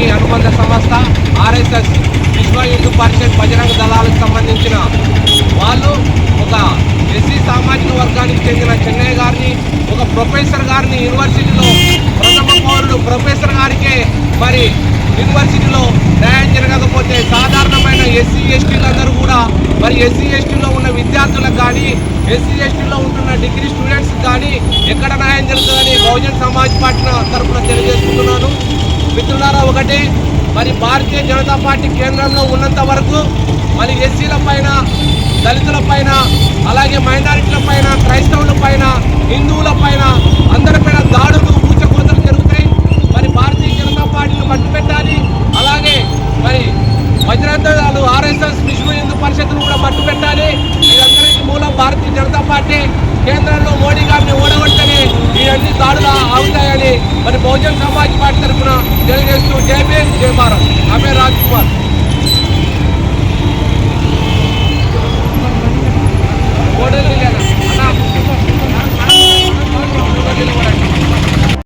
పార్టీకి అనుబంధ సంస్థ ఆర్ఎస్ఎస్ విశ్వ హిందూ పరిషత్ బజరంగ దళాలకు సంబంధించిన వాళ్ళు ఒక ఎస్సీ సామాజిక వర్గానికి చెందిన చెన్నయ్య గారిని, ఒక ప్రొఫెసర్ గారిని యూనివర్సిటీలో ప్రథమ పౌరుడు ప్రొఫెసర్ గారికే మరి యూనివర్సిటీలో న్యాయం జరగకపోతే సాధారణమైన ఎస్సీ ఎస్టీలందరూ కూడా మరి ఎస్సీ ఎస్టీలో ఉన్న విద్యార్థులకు కానీ ఎస్సీ ఎస్టీలో ఉంటున్న డిగ్రీ స్టూడెంట్స్ కానీ ఎక్కడ న్యాయం జరుగుతుందని బహుజన్ సమాజ్ పార్టీ తరఫున తెలియజేసుకుంటున్నాను. మిత్రులారా, ఒకటి మరి భారతీయ జనతా పార్టీ కేంద్రంలో ఉన్నంత వరకు మరి ఎస్సీల పైన, దళితుల పైన, అలాగే మైనారిటీల పైన, క్రైస్తవుల పైన, హిందువుల పైన అందరిపైన దాడులు, ఊచకోతలు జరుగుతాయి. మరి భారతీయ జనతా పార్టీని మట్టుపెట్టాలి. అలాగే మరి బజరంగ దళాలు ఆర్ఎస్ఎస్ విశ్వ హిందూ పరిషత్తును కూడా మట్టుపెట్టాలి. వీరందరికీ మూలం భారతీయ జనతా పార్టీ. కేంద్రంలో మోడీ గారిని ఓడగొట్టని ఈ అన్ని దాడులు ఆగుతాయని మరి బహుజన్ సమాజ్ పార్టీ తరఫున